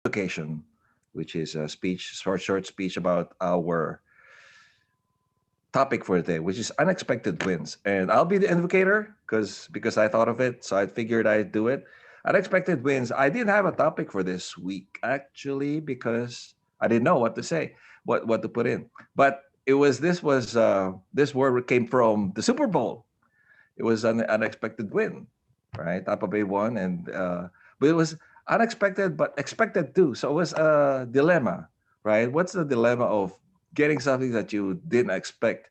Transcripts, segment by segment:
Occasion, which is a speech, short speech about our topic for today, which is unexpected wins. And I'll be the invocator because I thought of it, so I figured I'd do it. Unexpected wins. I didn't have a topic for this week actually because I didn't know what to say, what to put in. But this word came from the Super Bowl. It was an unexpected win, right? Tampa Bay won, and but it was unexpected but expected too. So it was a dilemma, right? What's the dilemma of getting something that you didn't expect,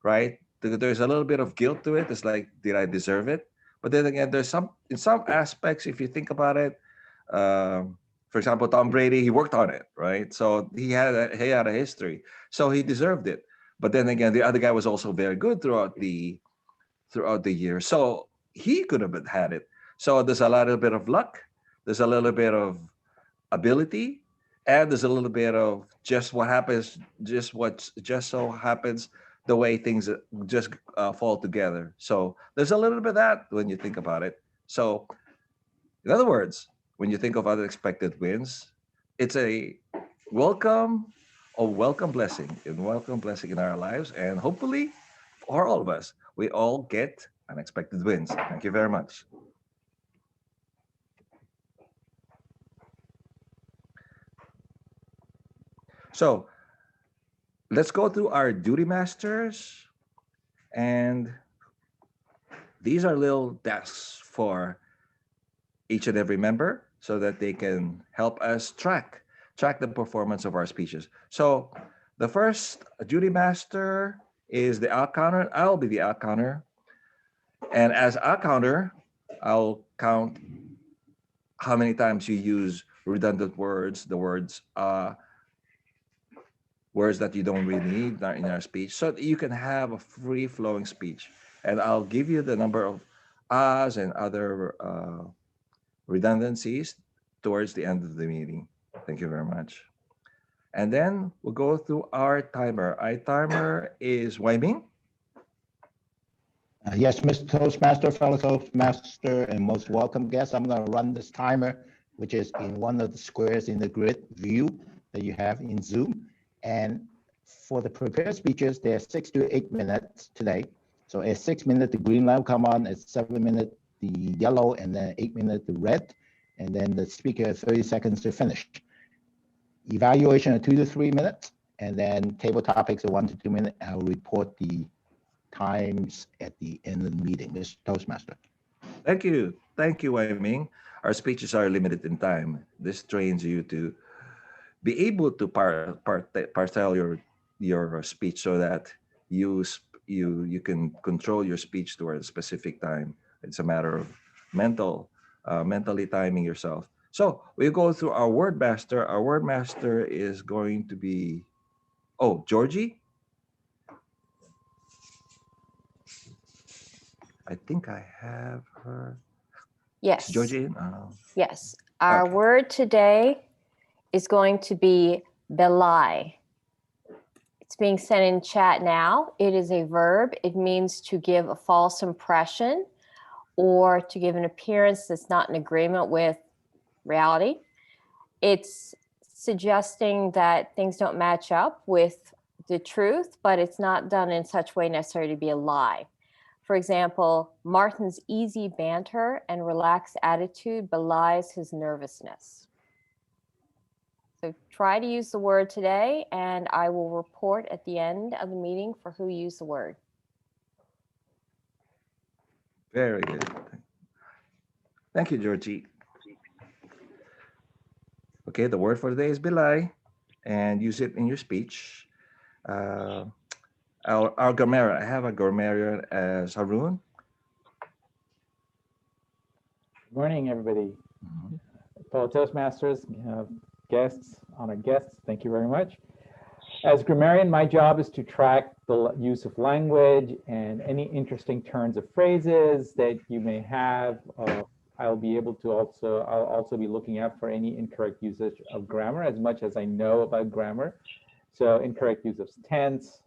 right? There's a little bit of guilt to it. It's like, did I deserve it? But then again, there's some in some aspects, if you think about it. For example, Tom Brady, he worked on it, right? So he had a history, so he deserved it. But then again, the other guy was also very good throughout the year. So he could have had it. So there's a little bit of luck, there's a little bit of ability, and there's a little bit of just what happens, just so happens the way things just fall together. So there's a little bit of that when you think about it. So in other words, when you think of unexpected wins, it's a welcome, welcome blessing, and welcome blessing in our lives, and hopefully, for all of us, we all get unexpected wins. Thank you very much. So let's go through our duty masters, and these are little desks for each and every member so that they can help us track the performance of our speeches. So the first duty master is the out counter. I'll be the out counter, and as out counter, I'll count how many times you use redundant words, the words that you don't really need in our speech, so that you can have a free flowing speech. And I'll give you the number of ahs and other redundancies towards the end of the meeting. Thank you very much. And then we'll go through our timer. Our timer is Wai. Yes, Mr. Toastmaster, fellow Toastmaster, and most welcome guests. I'm going to run this timer, which is in one of the squares in the grid view that you have in Zoom. And for the prepared speeches, they're 6 to 8 minutes today. So at 6 minutes, the green light will come on. At 7 minutes, the yellow, and then 8 minutes, the red. And then the speaker has 30 seconds to finish. Evaluation of 2 to 3 minutes. And then table topics of 1 to 2 minutes. I'll report the times at the end of the meeting. Mr. Toastmaster. Thank you. Thank you, Wai. Our speeches are limited in time. This trains you to be able to parcel your speech so that you can control your speech toward a specific time. It's a matter of mentally timing yourself. So we go through our word master. Our word master is going to be Georgie. I think I have her. Yes. Is Georgie in? Yes. Our Okay. word today is going to be belie. It's being sent in chat now. It is a verb. It means to give a false impression or to give an appearance that's not in agreement with reality. It's suggesting that things don't match up with the truth, but it's not done in such way necessary to be a lie. For example, Martin's easy banter and relaxed attitude belies his nervousness. So try to use the word today, and I will report at the end of the meeting for who used the word. Very good. Thank you, Georgie. Okay, the word for today is belie, and use it in your speech. Our grammarian, I have a grammarian as Harun. Good morning, everybody. Fellow Toastmasters, guests, honored guests, thank you very much. As grammarian, my job is to track the use of language and any interesting turns of phrases that you may have. I'll also be looking out for any incorrect usage of grammar as much as I know about grammar. So incorrect use of tense,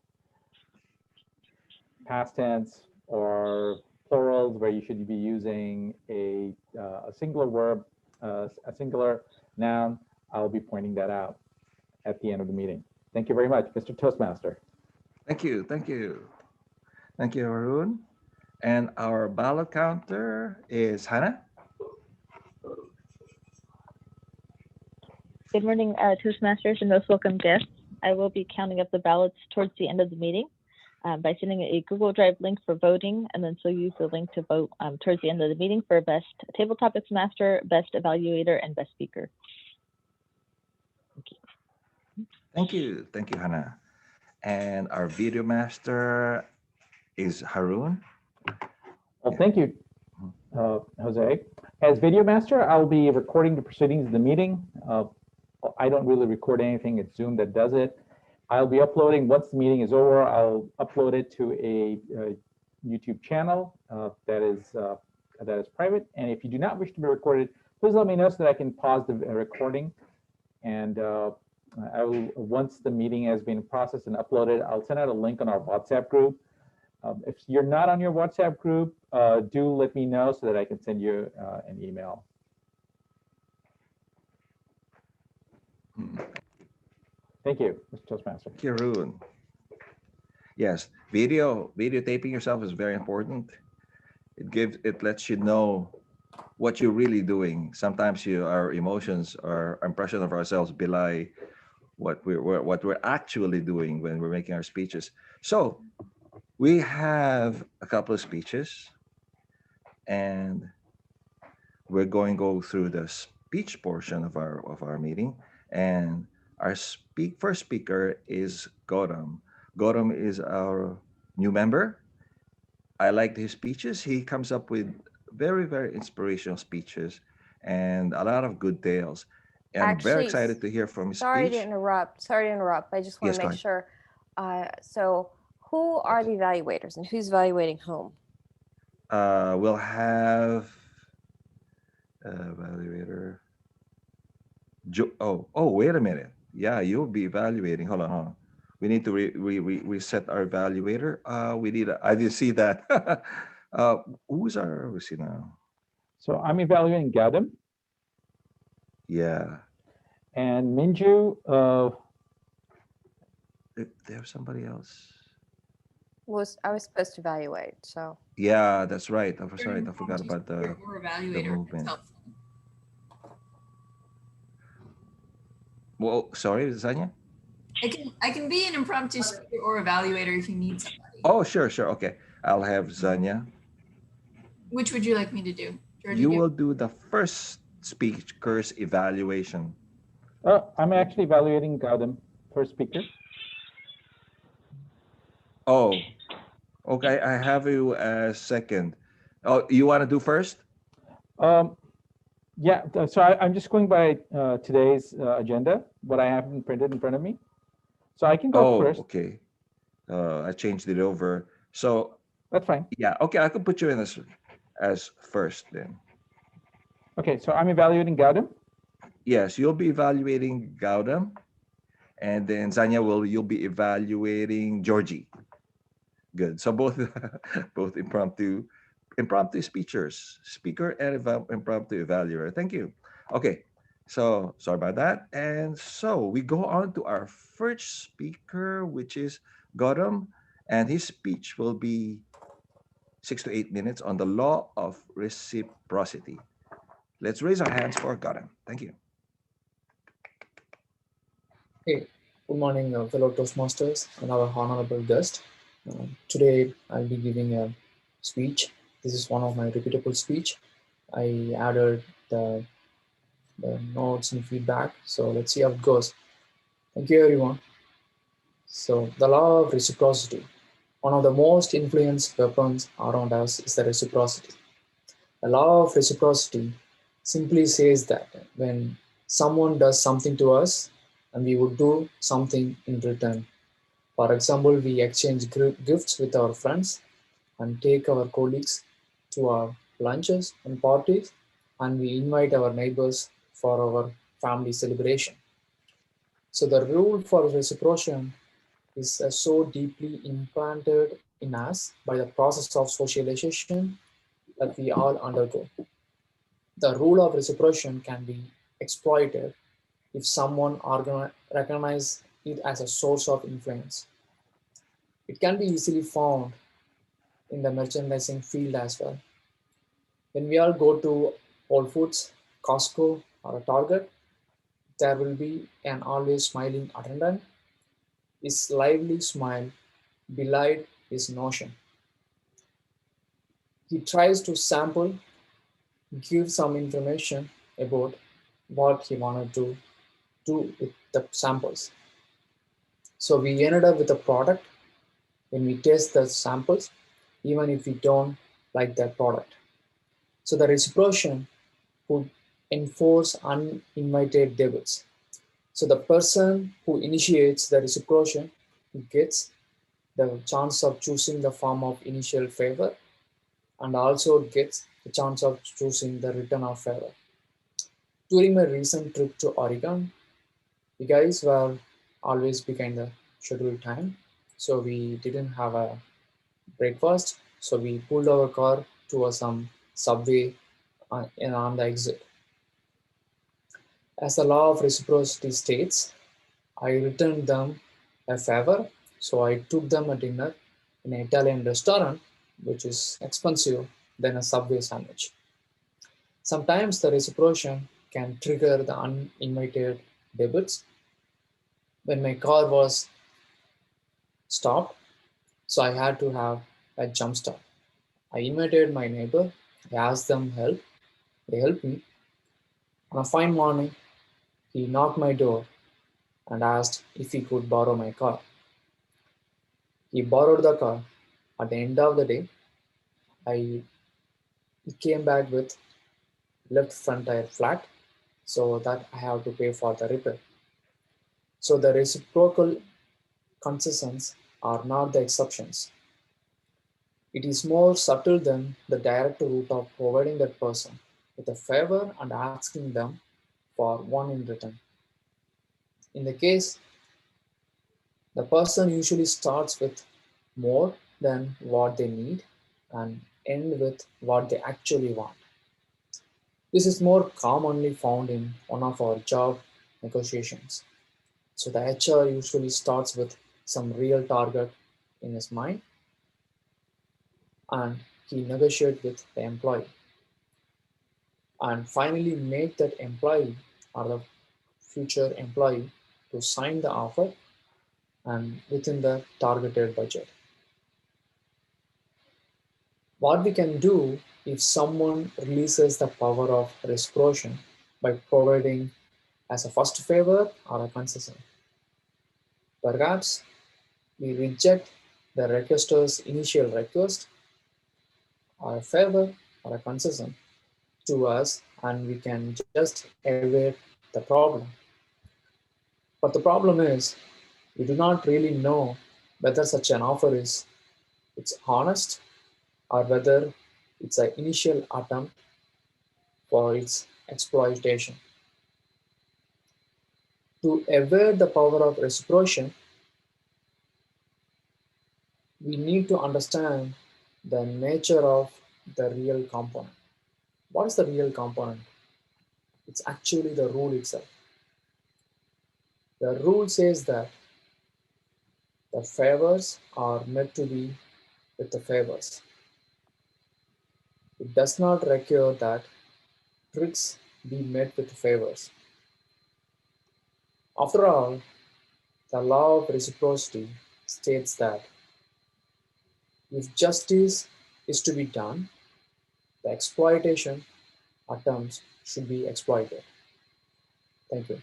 past tense, or plurals where you should be using a singular verb, a singular noun, I'll be pointing that out at the end of the meeting. Thank you very much, Mr. Toastmaster. Thank you. Thank you. Thank you, Arun. And our ballot counter is Hannah. Good morning, Toastmasters and most welcome guests. I will be counting up the ballots towards the end of the meeting by sending a Google Drive link for voting, and then so use the link to vote towards the end of the meeting for Best Table Topics Master, Best Evaluator, and Best Speaker. Thank you. Thank you. Thank you, Hannah. And our video master is Harun. Well, thank you, Jose. As video master, I'll be recording the proceedings of the meeting. I don't really record anything. It's Zoom that does it. I'll be uploading, once the meeting is over, I'll upload it to a YouTube channel that is private. And if you do not wish to be recorded, please let me know so that I can pause the recording. And I will, once the meeting has been processed and uploaded, I'll send out a link on our WhatsApp group. If you're not on your WhatsApp group, do let me know so that I can send you an email. Thank you, Mr. Toastmaster. Thank you, Arun. Yes, video taping yourself is very important. It lets you know what you're really doing. Sometimes our emotions, our impression of ourselves belie what we're actually doing when we're making our speeches. So we have a couple of speeches, and we're going to go through the speech portion of our meeting. And our first speaker is Gautam. Gautam is our new member. I like his speeches. He comes up with very, very inspirational speeches and a lot of good tales. And I'm very excited to hear from his Sorry speech. to interrupt. Sorry to interrupt. I just want Yes, to go make ahead. sure. So who are the evaluators and who's evaluating whom? We'll have evaluator. Oh, wait a minute. Yeah, you'll be evaluating. Hold on. We need to reset our evaluator. I didn't see that. Who's our, we see now? So I'm evaluating Gautam Yeah. and Minju. They have somebody else. I was supposed to evaluate, so. Yeah, that's right. I forgot about the evaluator. movement. Well, sorry, Zanya? I can be an impromptu speaker or evaluator if you need somebody. Oh, sure. Okay. I'll have Zanya. Which would you like me to do? Georgie, You will do the first speaker's evaluation. I'm actually evaluating Gautam, first speaker. Oh, okay. I have you as second. Oh, you want to do first? Yeah, so I'm just going by today's agenda, what I have printed in front of me. So I can go first. Okay. I changed it over. So that's fine. Yeah, okay. I can put you in as first then. Okay, so I'm evaluating Gautam. Yes, you'll be evaluating Gautam, and then Zanya you'll be evaluating Georgie. Good. So both impromptu speaker and impromptu evaluator. Thank you. Okay. So sorry about that. And so we go on to our first speaker, which is Gautam, and his speech will be 6 to 8 minutes on the law of reciprocity. Let's raise our hands for Gautam. Thank you. Hey, good morning, fellow Toastmasters and our honorable guest. Today, I'll be giving a speech. This is one of my repeatable speech. I added the notes and feedback, so let's see how it goes. Thank you, everyone. So, the law of reciprocity. One of the most influenced weapons around us is the reciprocity. The law of reciprocity simply says that when someone does something to us, and we would do something in return. For example, we exchange gifts with our friends and take our colleagues to our lunches and parties, and we invite our neighbors for our family celebration. So the rule for reciprocation is so deeply implanted in us by the process of socialization that we all undergo. The rule of reciprocation can be exploited if someone recognize it as a source of influence. It can be easily found in the merchandising field as well. When we all go to Whole Foods, Costco, or a Target, there will be an always smiling attendant. His lively smile belied his notion. He tries to sample, give some information about what he wanted to do with the samples. So we ended up with a product when we test the samples, even if we don't like that product. So the reciprocation would enforce uninvited debates. So the person who initiates the reciprocation gets the chance of choosing the form of initial favor and also gets the chance of choosing the return of favor. During my recent trip to Oregon, you guys were always behind the scheduled time, so we didn't have a breakfast. So we pulled our car to some subway on the exit. As the law of reciprocity states, I returned them a favor, so I took them a dinner in an Italian restaurant, which is expensive than a subway sandwich. Sometimes the reciprocation can trigger the uninvited debates. When my car was stopped, so I had to have a jump start. I invited my neighbor, I asked them help, they helped me. On a fine morning, he knocked my door and asked if he could borrow my car. He borrowed the car. At the end of the day, I he came back with left front tire flat, so that I have to pay for the repair. So the reciprocal concessions are not the exceptions. It is more subtle than the direct route of providing that person with a favor and asking them for one in return. In the case, the person usually starts with more than what they need and end with what they actually want. This is more commonly found in one of our job negotiations. So the HR usually starts with some real target in his mind and he negotiates with the employee and finally make that employee or the future employee to sign the offer and within the targeted budget. What we can do if someone releases the power of reciprocation by providing as a first favor or a concession. Perhaps we reject the requester's initial request or a favor or a concession to us and we can just evade the problem. But the problem is we do not really know whether such an offer is it's honest or whether it's an initial attempt for its exploitation. To evade the power of reciprocation, we need to understand the nature of the real component. What is the real component? It's actually the rule itself. The rule says that the favors are meant to be with the favors. It does not require that tricks be met with favors. After all, the law of reciprocity states that if justice is to be done, the exploitation attempts should be exploited. Thank you.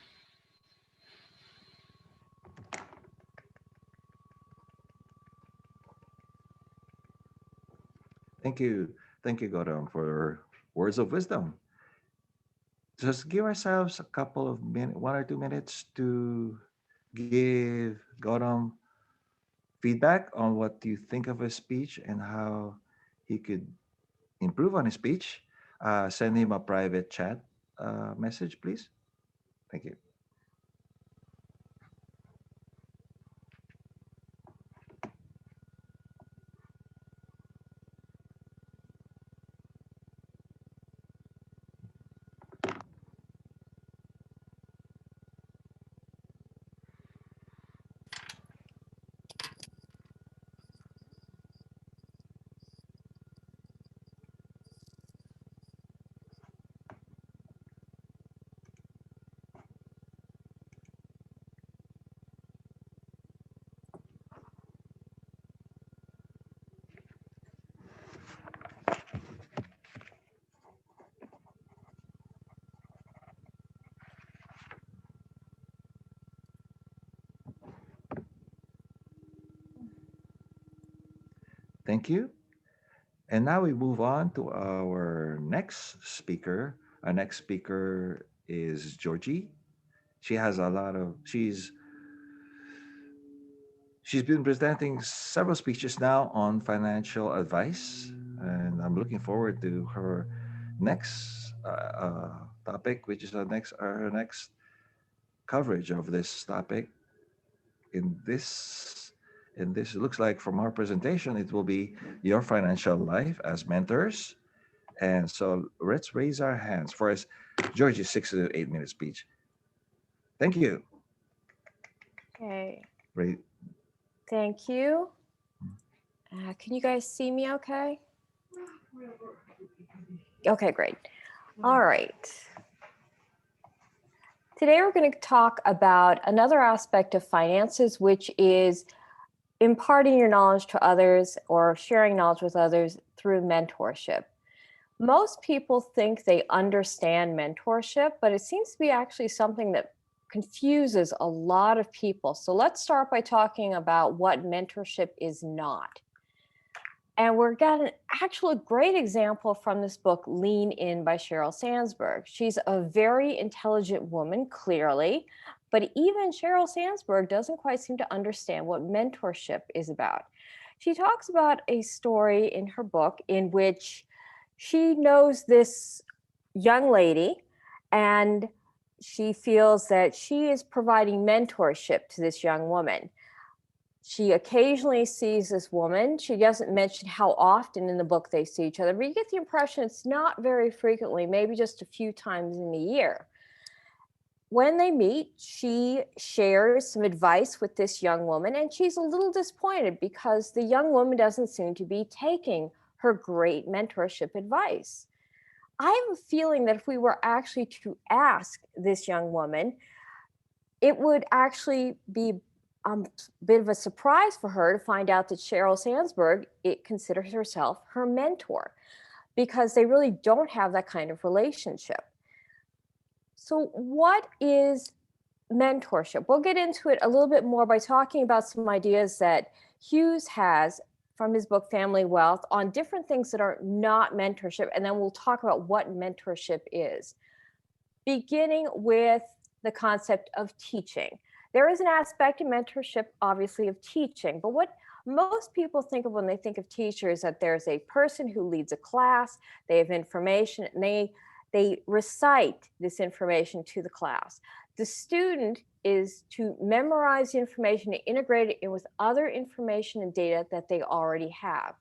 Thank you. Thank you, Gautam, for words of wisdom. Just give ourselves a couple of minutes, 1 or 2 minutes to give Gautam feedback on what you think of his speech and how he could improve on his speech. Send him a private chat message, please. Thank you. Thank you. And now we move on to our next speaker. Our next speaker is Georgie. She has a lot of she's been presenting several speeches now on financial advice, and I'm looking forward to her next topic, which is our next coverage of this topic. In this, it looks like from our presentation, it will be your financial life as mentors. And so let's raise our hands for us, Georgie's 6 to 8 minute speech. Thank you. Okay, Right. thank you. Can you guys see me okay? Okay, great. All right. Today we're going to talk about another aspect of finances, which is imparting your knowledge to others or sharing knowledge with others through mentorship. Most people think they understand mentorship, but it seems to be actually something that confuses a lot of people. So let's start by talking about what mentorship is not. And we're got an actual great example from this book, Lean In by Sheryl Sandberg. She's a very intelligent woman, clearly, but even Sheryl Sandberg doesn't quite seem to understand what mentorship is about. She talks about a story in her book in which she knows this young lady and she feels that she is providing mentorship to this young woman. She occasionally sees this woman. She doesn't mention how often in the book they see each other, but you get the impression it's not very frequently, maybe just a few times in a year. When they meet, she shares some advice with this young woman, and she's a little disappointed because the young woman doesn't seem to be taking her great mentorship advice. I have a feeling that if we were actually to ask this young woman, it would actually be a bit of a surprise for her to find out that Sheryl Sandberg considers herself her mentor, because they really don't have that kind of relationship. So what is mentorship? We'll get into it a little bit more by talking about some ideas that Hughes has from his book Family Wealth on different things that are not mentorship, and then we'll talk about what mentorship is. Beginning with the concept of teaching. There is an aspect in mentorship, obviously, of teaching, but what most people think of when they think of teachers is that there's a person who leads a class, they have information, and they recite this information to the class. The student is to memorize the information and integrate it in with other information and data that they already have.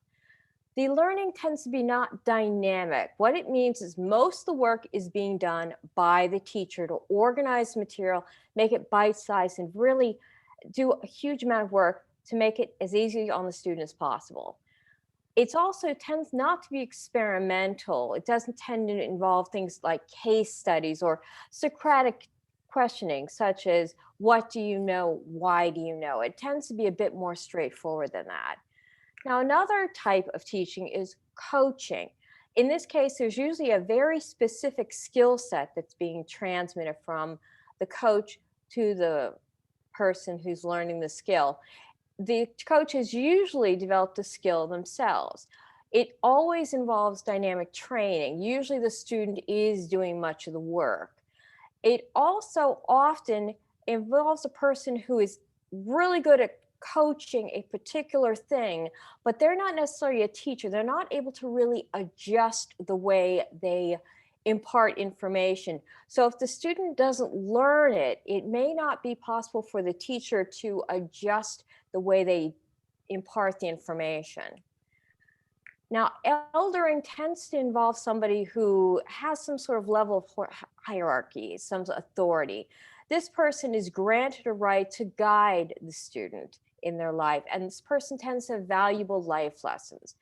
The learning tends to be not dynamic. What it means is most of the work is being done by the teacher to organize the material, make it bite-sized, and really do a huge amount of work to make it as easy on the student as possible. It also tends not to be experimental. It doesn't tend to involve things like case studies or Socratic questioning, such as, what do you know? Why do you know? It tends to be a bit more straightforward than that. Now, another type of teaching is coaching. In this case, there's usually a very specific skill set that's being transmitted from the coach to the person who's learning the skill. The coach has usually developed the skill themselves. It always involves dynamic training. Usually the student is doing much of the work. It also often involves a person who is really good at coaching a particular thing, but they're not necessarily a teacher. They're not able to really adjust the way they impart information. So if the student doesn't learn it, it may not be possible for the teacher to adjust the way they impart the information. Now, eldering tends to involve somebody who has some sort of level of hierarchy, some authority. This person is granted a right to guide the student in their life, and this person tends to have valuable life lessons.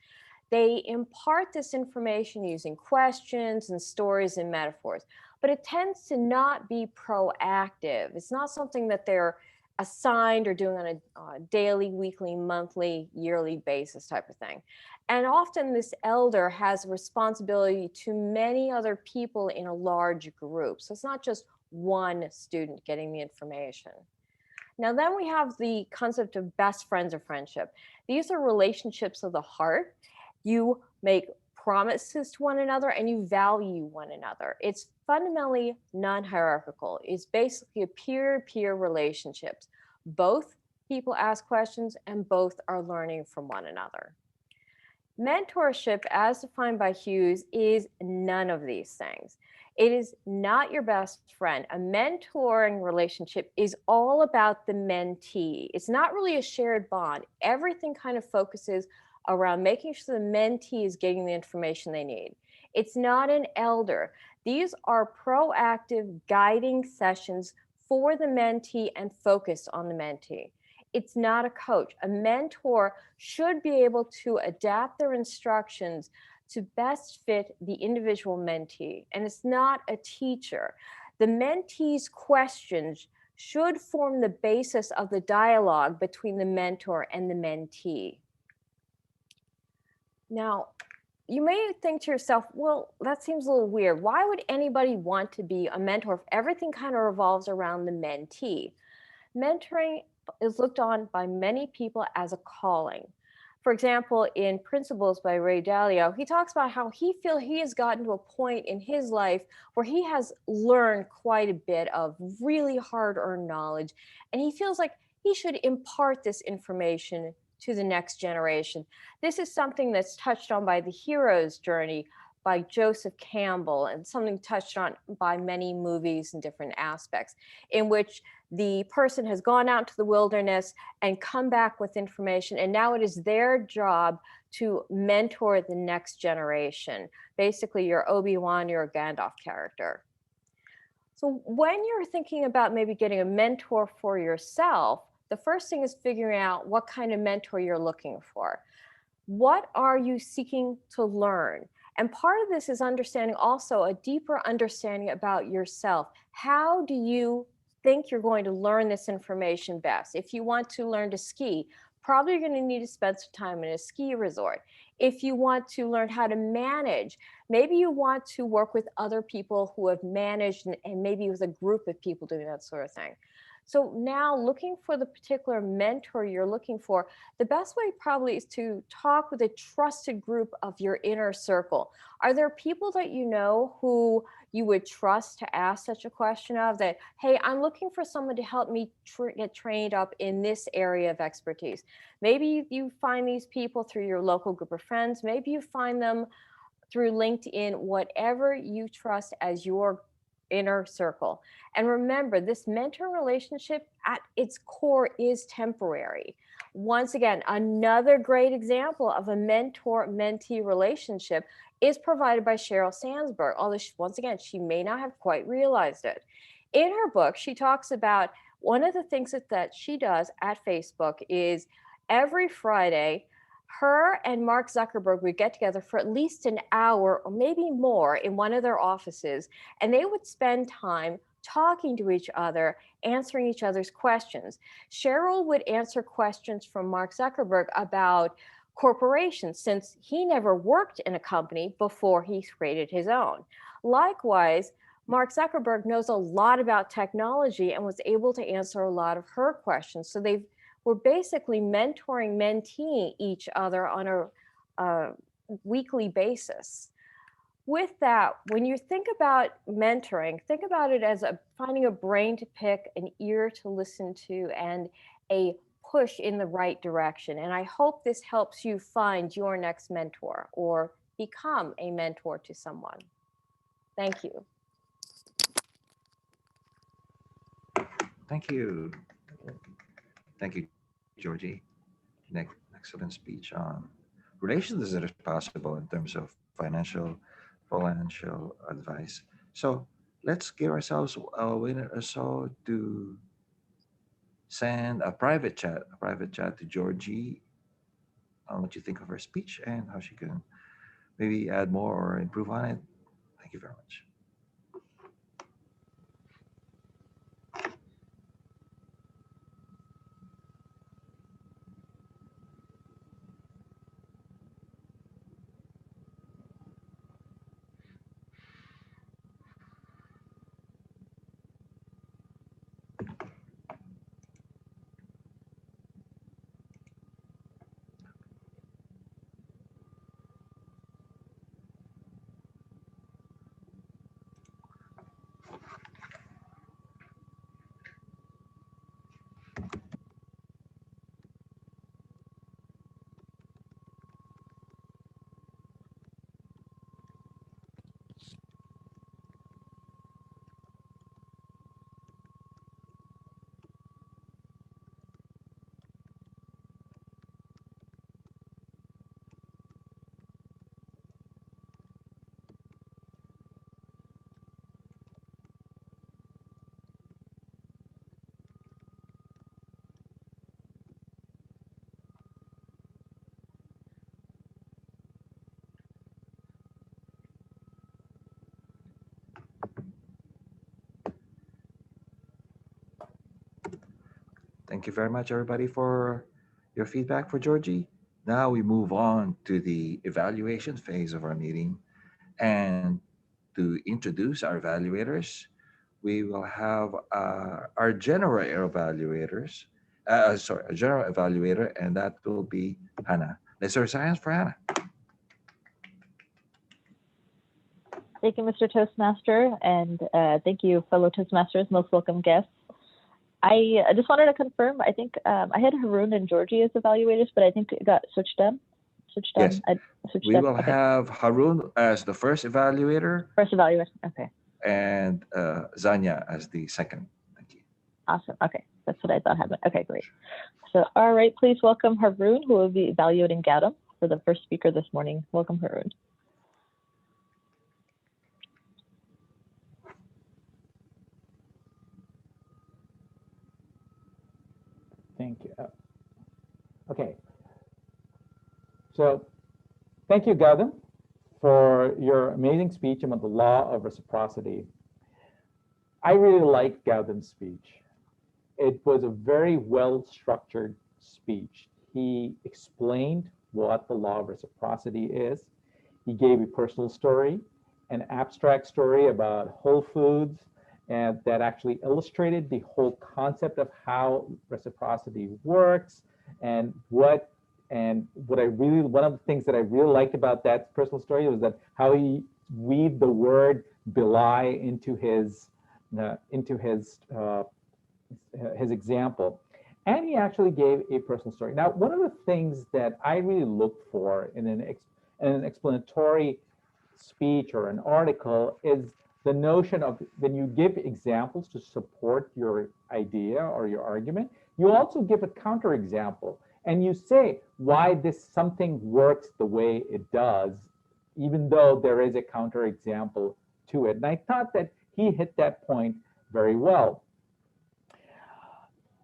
They impart this information using questions and stories and metaphors, but it tends to not be proactive. It's not something that they're assigned or doing on a daily, weekly, monthly, yearly basis type of thing. And often this elder has a responsibility to many other people in a large group. So it's not just one student getting the information. Now, then we have the concept of best friends or friendship. These are relationships of the heart. You make promises to one another and you value one another. It's fundamentally non-hierarchical. It's basically a peer-to-peer relationships. Both people ask questions and both are learning from one another. Mentorship, as defined by Hughes, is none of these things. It is not your best friend. A mentoring relationship is all about the mentee. It's not really a shared bond. Everything kind of focuses around making sure the mentee is getting the information they need. It's not an elder. These are proactive guiding sessions for the mentee and focused on the mentee. It's not a coach. A mentor should be able to adapt their instructions to best fit the individual mentee. And it's not a teacher. The mentee's questions should form the basis of the dialogue between the mentor and the mentee. Now, you may think to yourself, well, that seems a little weird. Why would anybody want to be a mentor if everything kind of revolves around the mentee? Mentoring is looked on by many people as a calling. For example, in Principles by Ray Dalio, he talks about how he feels he has gotten to a point in his life where he has learned quite a bit of really hard-earned knowledge, and he feels like he should impart this information to the next generation. This is something that's touched on by The Hero's Journey by Joseph Campbell, and something touched on by many movies and different aspects, in which the person has gone out to the wilderness and come back with information, and now it is their job to mentor the next generation. Basically, you're Obi-Wan, you're a Gandalf character. So when you're thinking about maybe getting a mentor for yourself, the first thing is figuring out what kind of mentor you're looking for. What are you seeking to learn? And part of this is understanding also a deeper understanding about yourself. How do you think you're going to learn this information best? If you want to learn to ski, probably you're going to need to spend some time in a ski resort. If you want to learn how to manage, maybe you want to work with other people who have managed and maybe with a group of people doing that sort of thing. So now looking for the particular mentor you're looking for, the best way probably is to talk with a trusted group of your inner circle. Are there people that you know who you would trust to ask such a question of, that, hey, I'm looking for someone to help me get trained up in this area of expertise? Maybe you find these people through your local group of friends. Maybe you find them through LinkedIn, whatever you trust as your inner circle. And remember, this mentor relationship at its core is temporary. Once again, another great example of a mentor-mentee relationship is provided by Sheryl Sandberg, although once again, she may not have quite realized it. In her book, she talks about one of the things that she does at Facebook is every Friday, her and Mark Zuckerberg would get together for at least an hour or maybe more in one of their offices, and they would spend time talking to each other, answering each other's questions. Cheryl would answer questions from Mark Zuckerberg about corporations, since he never worked in a company before he created his own. Likewise, Mark Zuckerberg knows a lot about technology and was able to answer a lot of her questions. So we're basically mentoring, menteeing each other on a weekly basis. With that, when you think about mentoring, think about it as finding a brain to pick, an ear to listen to, and a push in the right direction. And I hope this helps you find your next mentor or become a mentor to someone. Thank you. Thank you. Thank you, Georgie. Excellent speech on relations that is possible in terms of financial advice. So let's give ourselves a minute or so to send a private chat to Georgie on what you think of her speech and how she can maybe add more or improve on it. Thank you very much. Thank you very much, everybody, for your feedback for Georgie. Now we move on to the evaluation phase of our meeting. And to introduce our evaluators, we will have our general evaluators, sorry, a general evaluator, and that will be Hannah. Let's start science for Hannah. Thank you, Mr. Toastmaster, and thank you, fellow Toastmasters, most welcome guests. I just wanted to confirm, I think I had Haroon and Georgie as evaluators, but I think it got switched up. Yes. We will Okay. have Haroon as the first evaluator First evaluation, okay. and Zanya as the second. Thank you. Awesome, okay, that's what I thought happened. Okay, great. So, all right, please welcome Haroon, who will be evaluating Gautam for the first speaker this morning. Welcome, Haroon. Thank you. Okay. So thank you, Gautam, for your amazing speech about the law of reciprocity. I really liked Gautam's speech. It was a very well-structured speech. He explained what the law of reciprocity is. He gave a personal story, an abstract story about Whole Foods, and that actually illustrated the whole concept of how reciprocity works and what one of the things that I really liked about that personal story was that how he weaved the word belie into his example. And he actually gave a personal story. Now, one of the things that I really look for in an explanatory speech or an article is the notion of when you give examples to support your idea or your argument, you also give a counterexample and you say why this something works the way it does, even though there is a counterexample to it. And I thought that he hit that point very well.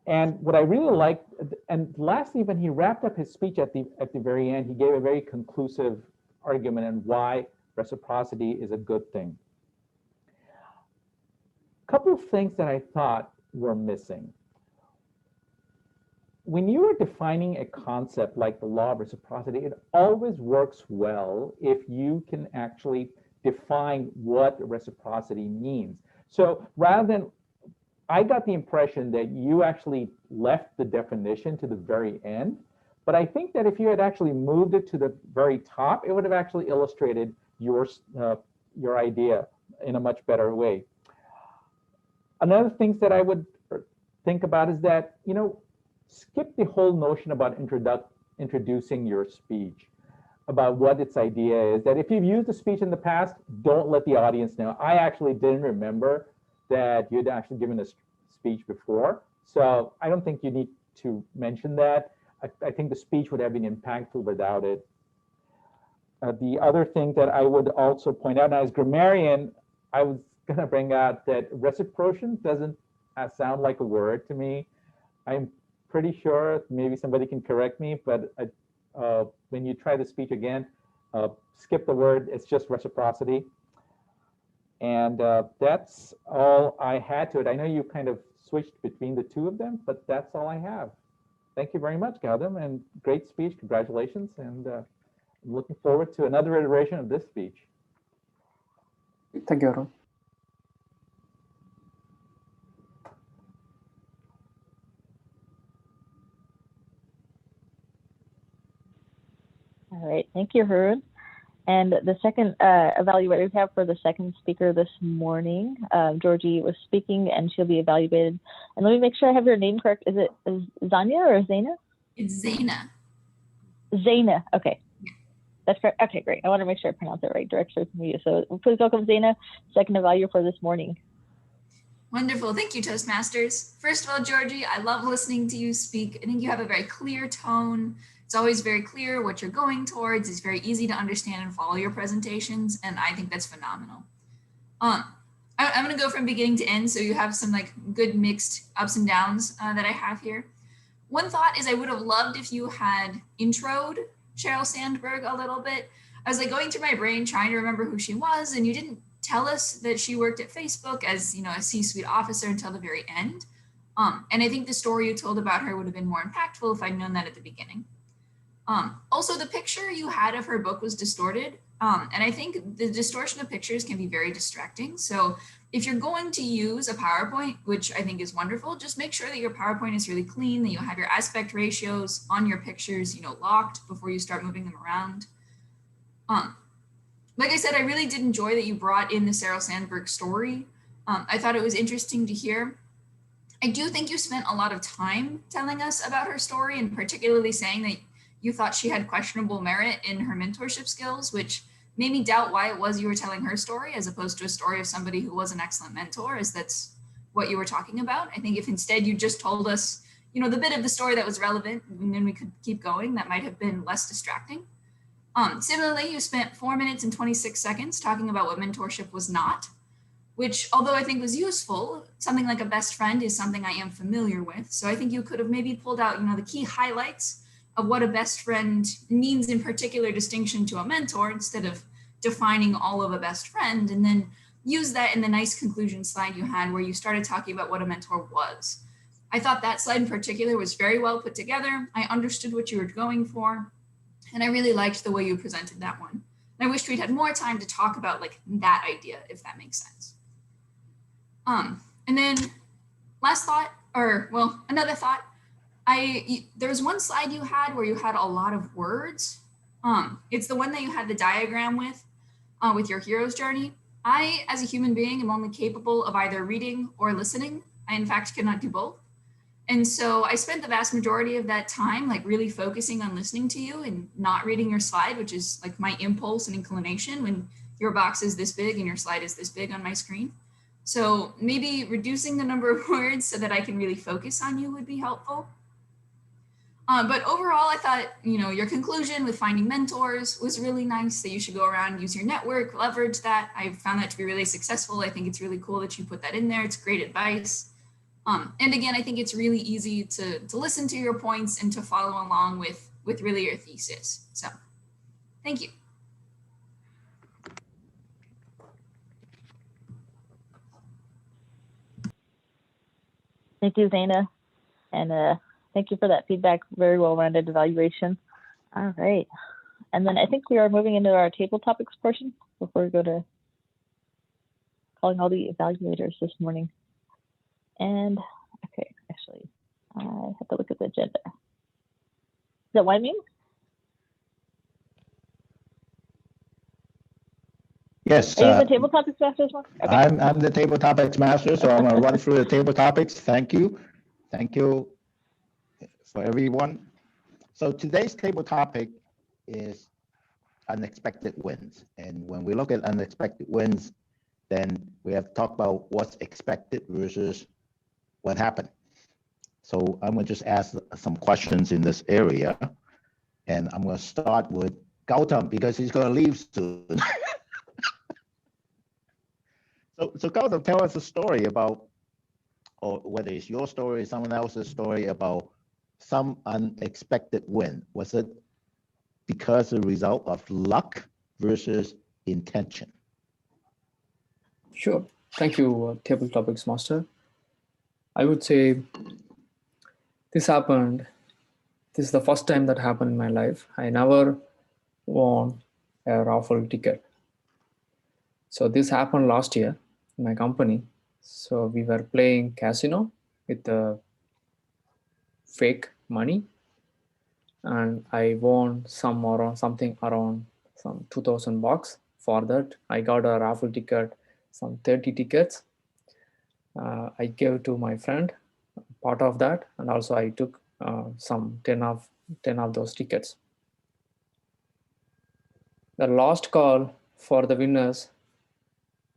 And what I really liked, and lastly, when he wrapped up his speech at the very end, he gave a very conclusive argument on why reciprocity is a good thing. A couple of things that I thought were missing. When you are defining a concept like the law of reciprocity, it always works well if you can actually define what reciprocity means. So rather than, I got the impression that you actually left the definition to the very end, but I think that if you had actually moved it to the very top, it would have actually illustrated your idea in a much better way. Another thing that I would think about is that, skip the whole notion about introducing your speech, about what its idea is, that if you've used a speech in the past, don't let the audience know. I actually didn't remember that you'd actually given a speech before. So I don't think you need to mention that. I think the speech would have been impactful without it. The other thing that I would also point out, and as grammarian, I was gonna bring out that reciprocation doesn't sound like a word to me. I'm pretty sure, maybe somebody can correct me, but when you try the speech again, skip the word, it's just reciprocity. And that's all I had to it. I know you kind of switched between the two of them, but that's all I have. Thank you very much, Gautam, and great speech, congratulations. And I'm looking forward to another iteration of this speech. Thank you, Arun. All right, thank you, Haroon. And the second evaluator we have for the second speaker this morning, Georgie was speaking and she'll be evaluated. And let me make sure I have your name correct. Is it Zanya or Zaina? It's Zaina. Zaina, okay. That's correct. Okay, great. I want to make sure I pronounce it right directly from you. So please welcome Zaina, second evaluator for this morning. Wonderful. Thank you, Toastmasters. First of all, Georgie, I love listening to you speak. I think you have a very clear tone. It's always very clear what you're going towards. It's very easy to understand and follow your presentations, and I think that's phenomenal. I'm going to go from beginning to end, so you have some good mixed ups and downs that I have here. One thought is I would have loved if you had introed Sheryl Sandberg a little bit. I was going through my brain trying to remember who she was, and you didn't tell us that she worked at Facebook as a C-suite officer until the very end. And I think the story you told about her would have been more impactful if I'd known that at the beginning. Also, the picture you had of her book was distorted. And I think the distortion of pictures can be very distracting. So if you're going to use a PowerPoint, which I think is wonderful, just make sure that your PowerPoint is really clean, that you have your aspect ratios on your pictures, locked before you start moving them around. Like I said, I really did enjoy that you brought in the Sarah Sandberg story. I thought it was interesting to hear. I do think you spent a lot of time telling us about her story, and particularly saying that you thought she had questionable merit in her mentorship skills, which made me doubt why it was you were telling her story as opposed to a story of somebody who was an excellent mentor, as that's what you were talking about. I think if instead you just told us, the bit of the story that was relevant, and then we could keep going, that might have been less distracting. Similarly, you spent 4 minutes and 26 seconds talking about what mentorship was not, which, although I think was useful, something like a best friend is something I am familiar with. So I think you could have maybe pulled out, the key highlights of what a best friend means in particular distinction to a mentor, instead of defining all of a best friend, and then use that in the nice conclusion slide you had where you started talking about what a mentor was. I thought that slide in particular was very well put together. I understood what you were going for, and I really liked the way you presented that one. And I wished we'd had more time to talk about that idea, if that makes sense. And then last thought, another thought, there was one slide you had where you had a lot of words. It's the one that you had the diagram with your hero's journey. I, as a human being, am only capable of either reading or listening. I, in fact, cannot do both. And so I spent the vast majority of that time really focusing on listening to you and not reading your slide, which is my impulse and inclination when your box is this big and your slide is this big on my screen. So maybe reducing the number of words so that I can really focus on you would be helpful. But overall, I thought, your conclusion with finding mentors was really nice, that you should go around, use your network, leverage that. I found that to be really successful. I think it's really cool that you put that in there. It's great advice. And again, I think it's really easy to listen to your points and to follow along with really your thesis. So thank you. Thank you, Zaina. And thank you for that feedback. Very well-rounded evaluation. All right. And then I think we are moving into our table topics portion before we go to calling all the evaluators this morning. And okay, actually, I have to look at the agenda. Is that Wyoming? Yes. Are you the table topics master this morning? Okay. I'm the table topics master, so I'm going to run through the table topics. Thank you. Thank you for everyone. So today's table topic is unexpected wins. And when we look at unexpected wins, then we have to talk about what's expected versus what happened. So I'm going to just ask some questions in this area. And I'm going to start with Gautam because he's going to leave soon. So Gautam, tell us a story about, or whether it's your story or someone else's story, about some unexpected win. Was it because of the result of luck versus intention? Sure. Thank you, Table Topics Master. I would say this happened. This is the first time that happened in my life. I never won a raffle ticket. So this happened last year in my company. So we were playing casino with the fake money, and I won something around some $2,000. For that, I got a raffle ticket, some 30 tickets. I gave to my friend part of that, and also I took some 10 of those tickets. The last call for the winners,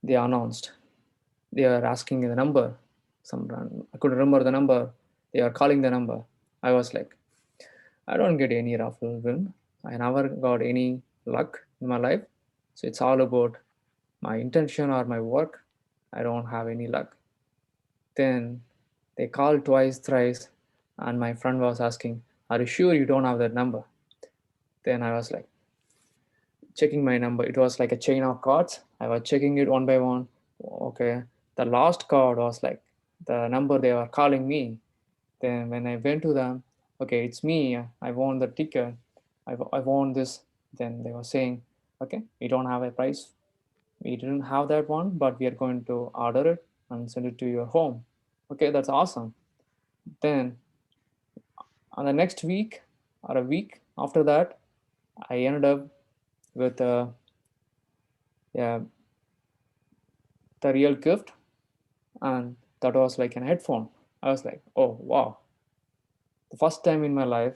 they announced. They are asking the number. I couldn't remember the number. They are calling the number. I was like, I don't get any raffle win. I never got any luck in my life. So it's all about my intention or my work. I don't have any luck. Then they called twice, thrice, and my friend was asking, are you sure you don't have that number? Then I was like, checking my number. It was like a chain of cards. I was checking it one by one. Okay. The last card was like the number they were calling me. Then when I went to them, okay, it's me. I won the ticket. I won this. Then they were saying, okay, we don't have a price. We didn't have that one, but we are going to order it and send it to your home. Okay, that's awesome. Then on the next week or a week after that, I ended up with yeah, the real gift, and that was like an headphone. I was like, oh wow, the first time in my life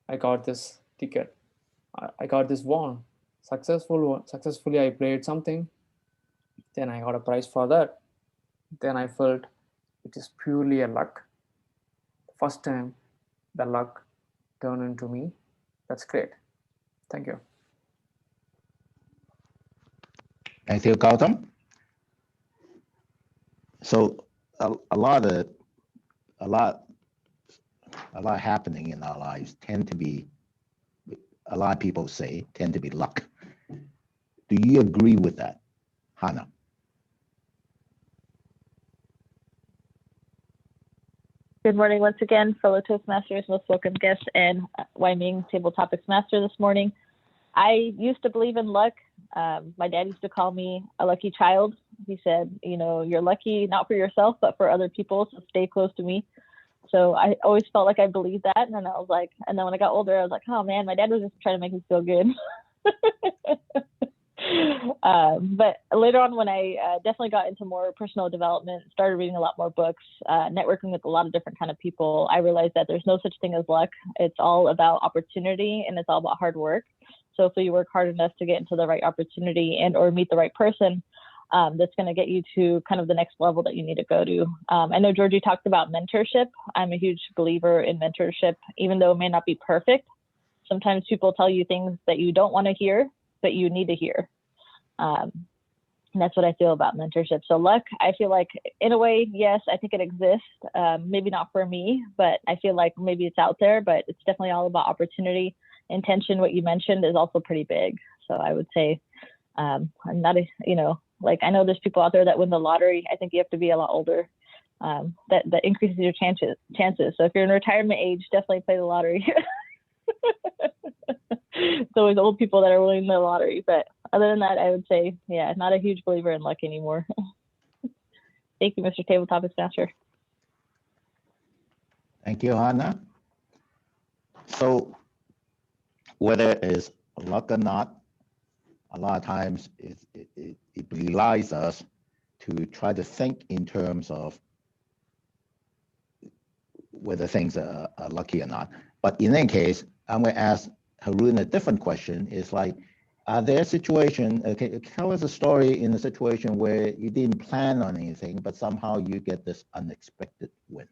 I got this ticket. I got this one. Successfully I played something, then I got a prize for that. Then I felt it is purely a luck. The first time the luck turned into me. That's great. Thank you. Thank you, Gautam. So a lot happening in our lives tend to be, a lot of people say, tend to be luck. Do you agree with that, Hannah? Good morning once again, fellow Toastmasters, most welcome guests, and Wyoming Table Topics Master this morning. I used to believe in luck. My dad used to call me a lucky child. He said, you know, you're lucky not for yourself, but for other people, so stay close to me. So I always felt like I believed that. And then I was like, and then when I got older, I was like, oh man, my dad was just trying to make me feel good. But later on, when I definitely got into more personal development, started reading a lot more books, networking with a lot of different kind of people, I realized that there's no such thing as luck. It's all about opportunity, and it's all about hard work. So if you work hard enough to get into the right opportunity and or meet the right person, that's going to get you to kind of the next level that you need to go to. I know Georgie talked about mentorship. I'm a huge believer in mentorship, even though it may not be perfect. Sometimes people tell you things that you don't want to hear, but you need to hear. And that's what I feel about mentorship. So luck, I feel like in a way, yes, I think it exists. Maybe not for me, but I feel like maybe it's out there, but it's definitely all about opportunity. Intention, what you mentioned, is also pretty big. So I would say I'm not a, you know, like I know there's people out there that win the lottery. I think you have to be a lot older. That increases your chances. So if you're in retirement age, definitely play the lottery. It's always old people that are winning the lottery. But other than that, I would say, yeah, not a huge believer in luck anymore. Thank you, Mr. Table Topics Master. Thank you, Hannah. So whether it's luck or not, a lot of times it belies us to try to think in terms of whether things are lucky or not. But in any case, I'm going to ask Harun a different question. It's like, are there situations, okay, tell us a story in a situation where you didn't plan on anything, but somehow you get this unexpected win.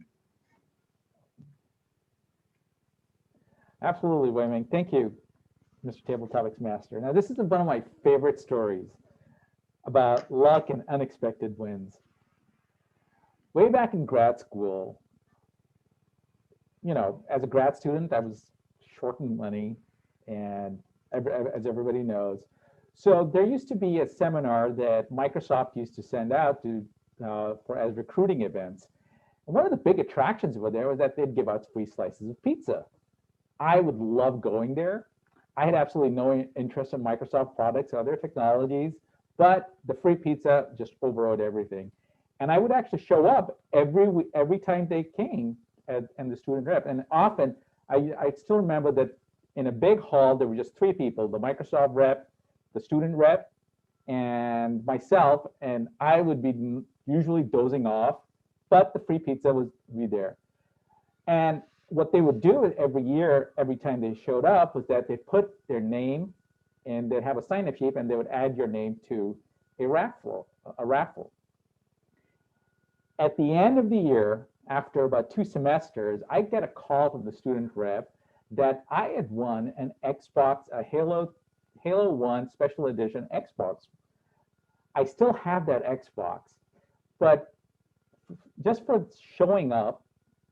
Absolutely, Wei Ming. Thank you, Mr. Table Topics Master. Now, this is one of my favorite stories about luck and unexpected wins. Way back in grad school, you know, as a grad student, I was short on money, and as everybody knows. So there used to be a seminar that Microsoft used to send out to as recruiting events. And one of the big attractions over there was that they'd give out free slices of pizza. I would love going there. I had absolutely no interest in Microsoft products or other technologies, but the free pizza just overrode everything. And I would actually show up every time they came and the student rep. And often, I still remember that in a big hall, there were just three people, the Microsoft rep, the student rep, and myself. And I would be usually dozing off, but the free pizza would be there. And what they would do every year, every time they showed up, was that they put their name and they'd have a sign-up sheet and they would add your name to a raffle. At the end of the year, after about 2 semesters, I get a call from the student rep that I had won an Xbox, a Halo 1 Special Edition Xbox. I still have that Xbox, but just for showing up,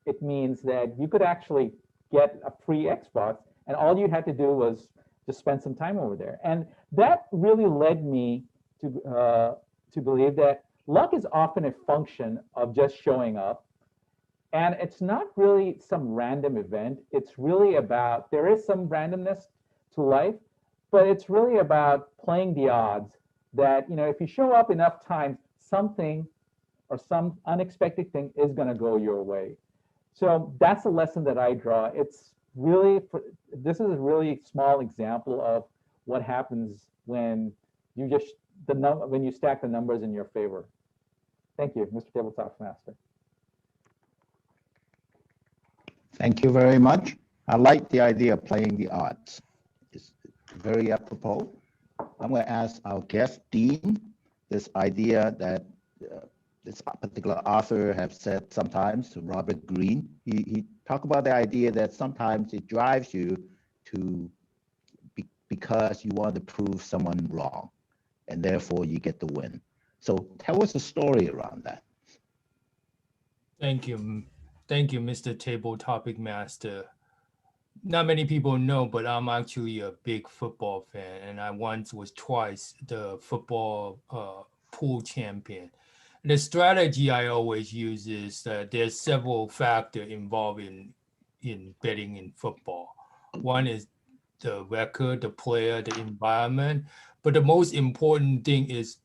it means that you could actually get a free Xbox, and all you had to do was just spend some time over there. And that really led me to believe that luck is often a function of just showing up. And it's not really some random event. It's really about, there is some randomness to life, but it's really about playing the odds that, if you show up enough times, something or some unexpected thing is going to go your way. So that's a lesson that I draw. It's really, this is a really small example of what happens when you just, when you stack the numbers in your favor. Thank you, Mr. Tabletop Master. Thank you very much. I like the idea of playing the odds. It's very apropos. I'm going to ask our guest, Dean, this idea that this particular author have said sometimes, Robert Greene, he talked about the idea that sometimes it drives you to, because you want to prove someone wrong, and therefore you get the win. So tell us a story around that. Thank you. Thank you, Mr. Table Topic Master. Not many people know, but I'm actually a big football fan, and I once was twice the football pool champion. The strategy I always use is that there's several factors involved in betting in football. One is the record, the player, the environment, but the most important thing is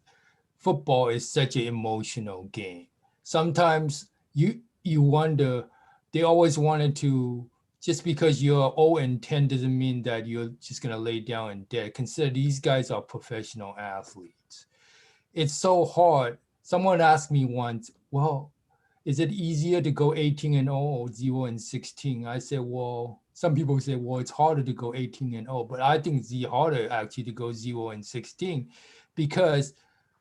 football is such an emotional game. Sometimes you wonder, they always wanted to, just because you're 0-10 doesn't mean that you're just going to lay down and dead. Consider these guys are professional athletes. It's so hard. Someone asked me once, well, is it easier to go 18-0 or 0-16? I said, well, some people say, well, it's harder to go 18-0, but I think it's harder actually to go 0-16 because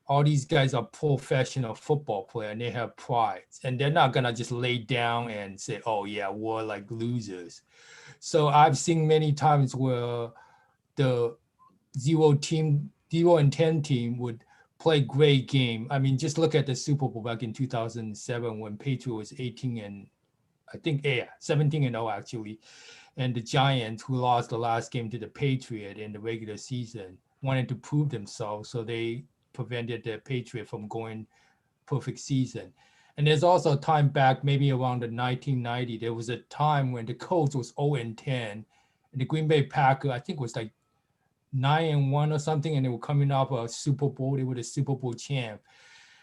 all these guys are professional football players and they have pride, and they're not gonna just lay down and say, oh yeah, we're like losers. So I've seen many times where the 0-10 team would play great game. I mean, just look at the Super Bowl back in 2007 when Patriot was 17-0 actually. And the Giants, who lost the last game to the Patriot in the regular season, wanted to prove themselves. So they prevented the Patriot from going perfect season. And there's also a time back, maybe around the 1990, there was a time when the Colts was 0-10, and the Green Bay Packers, I think was like 9-1 or something, and they were coming off a Super Bowl. They were the Super Bowl champ.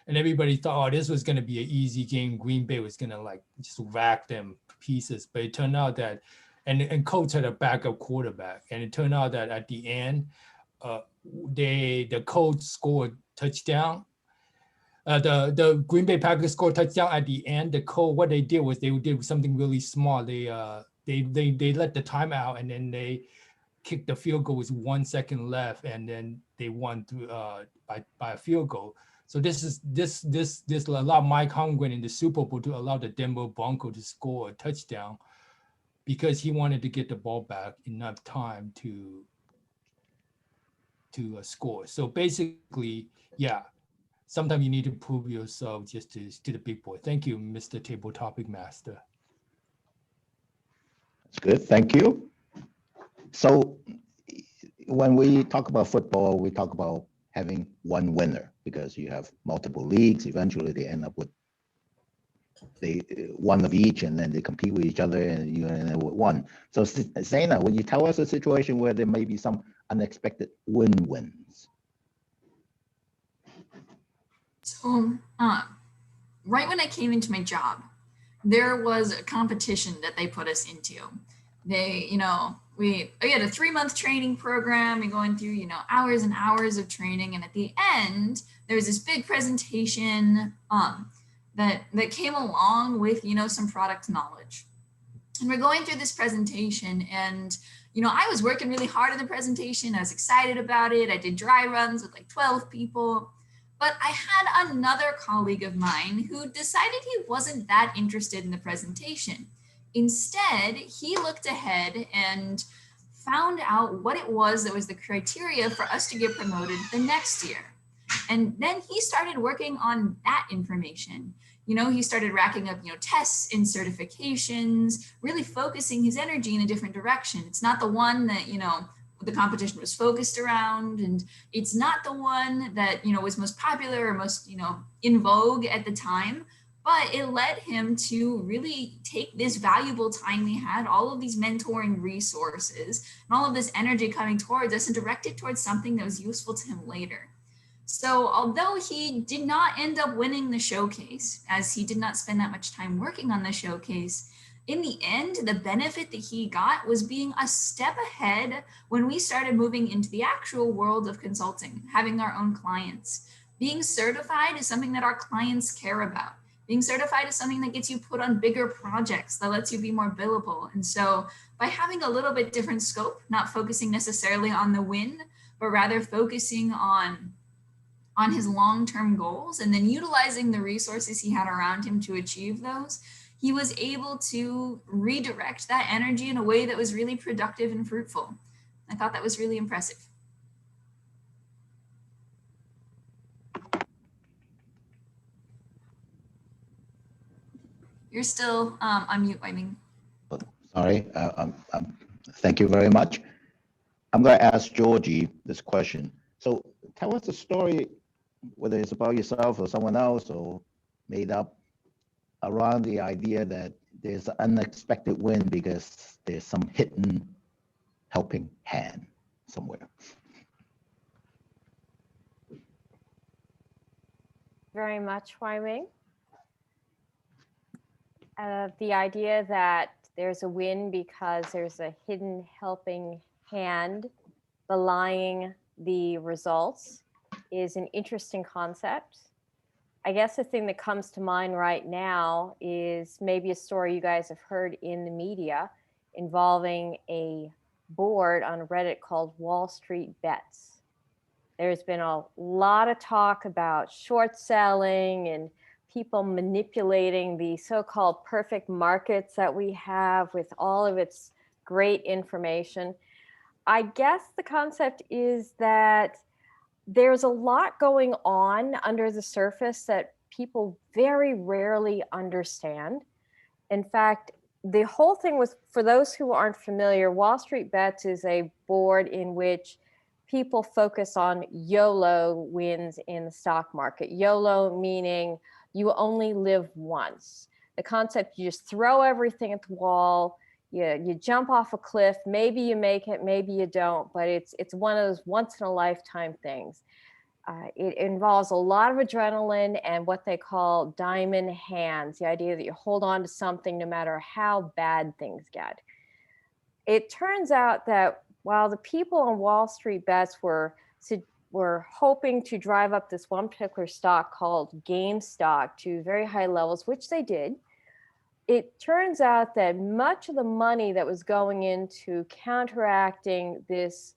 And everybody thought, oh, this was going to be an easy game. Green Bay was going to like just rack them pieces. But it turned out that, and Colts had a backup quarterback. And it turned out that at the end, the Colts scored touchdown. The Green Bay Packers scored touchdown at the end. The Colts, what they did was they did something really smart. They let the time out, and then they kicked the field goal with 1 second left, and then they won through by a field goal. So this allowed Mike Holmgren in the Super Bowl to allow the Denver Broncos to score a touchdown because he wanted to get the ball back enough time to score. So basically, yeah, sometimes you need to prove yourself just to the big boy. Thank you, Mr. Table Topic Master. That's good. Thank you. So when we talk about football, we talk about having one winner because you have multiple leagues. Eventually, they end up with one of each, and then they compete with each other, and you end up with one. So, Zaina, will you tell us a situation where there may be some unexpected wins? So, right when I came into my job, there was a competition that they put us into. They, we had a 3-month training program and going through, hours and hours of training. And at the end, there was this big presentation that came along with, some product knowledge. And we're going through this presentation, and I was working really hard on the presentation. I was excited about it. I did dry runs with like 12 people. But I had another colleague of mine who decided he wasn't that interested in the presentation. Instead, he looked ahead and found out what it was that was the criteria for us to get promoted the next year. And then he started working on that information. He started racking up, tests and certifications, really focusing his energy in a different direction. It's not the one that, the competition was focused around, and it's not the one that, you know, was most popular or most, you know, in vogue at the time, but it led him to really take this valuable time he had, all of these mentoring resources and all of this energy coming towards us, and direct it towards something that was useful to him later. So although he did not end up winning the showcase, as he did not spend that much time working on the showcase, in the end, the benefit that he got was being a step ahead when we started moving into the actual world of consulting, having our own clients. Being certified is something that our clients care about. Being certified is something that gets you put on bigger projects, that lets you be more billable. And so by having a little bit different scope, not focusing necessarily on the win, but rather focusing on his long-term goals and then utilizing the resources he had around him to achieve those, he was able to redirect that energy in a way that was really productive and fruitful. I thought that was really impressive. You're still on mute, Wei Ming. Sorry, thank you very much. I'm going to ask Georgie this question. So tell us a story, whether it's about yourself or someone else or made up, around the idea that there's an unexpected win because there's some hidden helping hand somewhere. Very much, Wei Ming. The idea that there's a win because there's a hidden helping hand belying the results is an interesting concept. I guess the thing that comes to mind right now is maybe a story you guys have heard in the media involving a board on Reddit called Wall Street Bets. There's been a lot of talk about short selling and people manipulating the so-called perfect markets that we have with all of its great information. I guess the concept is that there's a lot going on under the surface that people very rarely understand. In fact, the whole thing was, for those who aren't familiar, Wall Street Bets is a board in which people focus on YOLO wins in the stock market. YOLO meaning you only live once. The concept, you just throw everything at the wall, you jump off a cliff, maybe you make it, maybe you don't, but it's one of those once in a lifetime things. It involves a lot of adrenaline and what they call diamond hands, the idea that you hold on to something no matter how bad things get. It turns out that while the people on Wall Street Bets were hoping to drive up this one particular stock called GameStop to very high levels, which they did, it turns out that much of the money that was going into counteracting this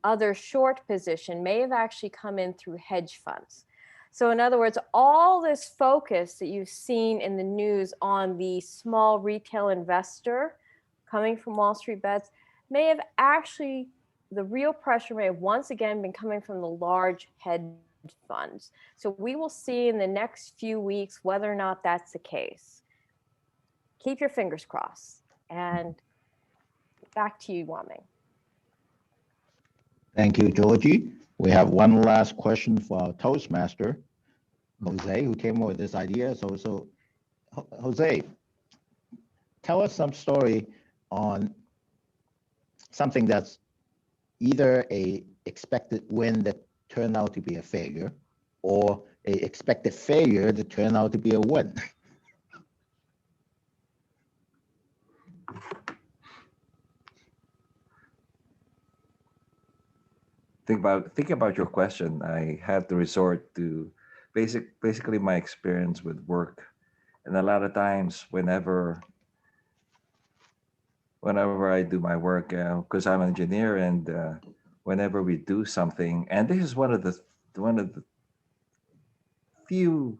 other short position may have actually come in through hedge funds. So in other words, all this focus that you've seen in the news on the small retail investor coming from Wall Street Bets may have actually, the real pressure may have once again been coming from the large hedge funds. So we will see in the next few weeks whether or not that's the case. Keep your fingers crossed. And back to you, Wei Ming. Thank you, Georgie. We have one last question for our Toastmaster, Jose, who came up with this idea. So Jose, tell us some story on something that's either a expected win that turned out to be a failure, or a expected failure that turned out to be a win. Thinking about your question, I had to resort to basically my experience with work, and a lot of times whenever I do my work, because I'm an engineer, and whenever we do something, and this is one of the few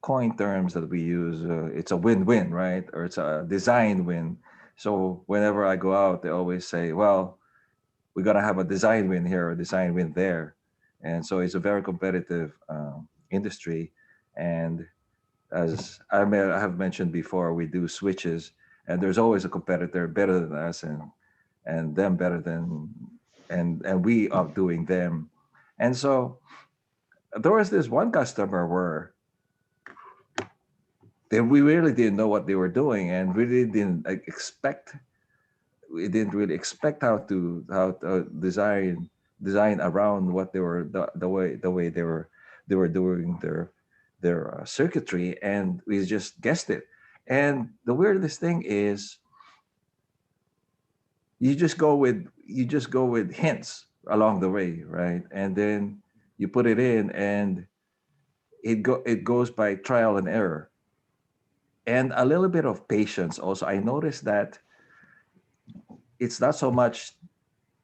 coin terms that we use. It's a win-win, right? Or it's a design win. So whenever I go out, they always say, "Well, we gotta have a design win here, a design win there," and so it's a very competitive industry. And as I have mentioned before, we do switches, and there's always a competitor better than us, and and them better than, and we outdoing them. And so there was this one customer where we really didn't know what they were doing, and really didn't expect. We didn't really expect how to design around what they were, the way they were doing their circuitry, and we just guessed it. And the weirdest thing is, you just go with hints along the way, right? And then you put it in, and it goes by trial and error, and a little bit of patience. Also, I noticed that it's not so much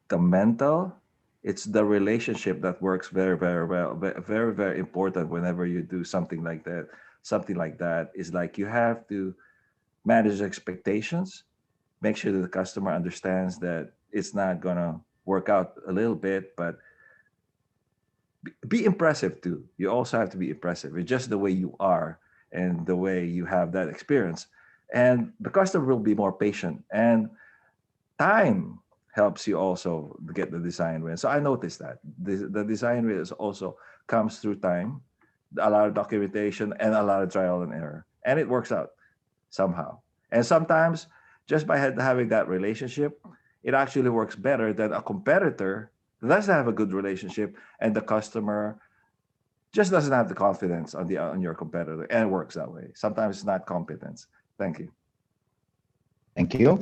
the mental, it's the relationship that works very, very well. Very, very important whenever you do something like that. Something like that is like, you have to manage expectations, make sure that the customer understands that it's not gonna work out a little bit, but be impressive too. You also have to be impressive. It's just the way you are and the way you have that experience, and the customer will be more patient. And time helps you also to get the design win. So I noticed that the design win is also comes through time, a lot of documentation, and a lot of trial and error, and it works out somehow. And sometimes, just by having that relationship, it actually works better than a competitor that doesn't have a good relationship, and the customer just doesn't have the confidence on your competitor, and it works that way. Sometimes it's not competence. Thank you. Thank you.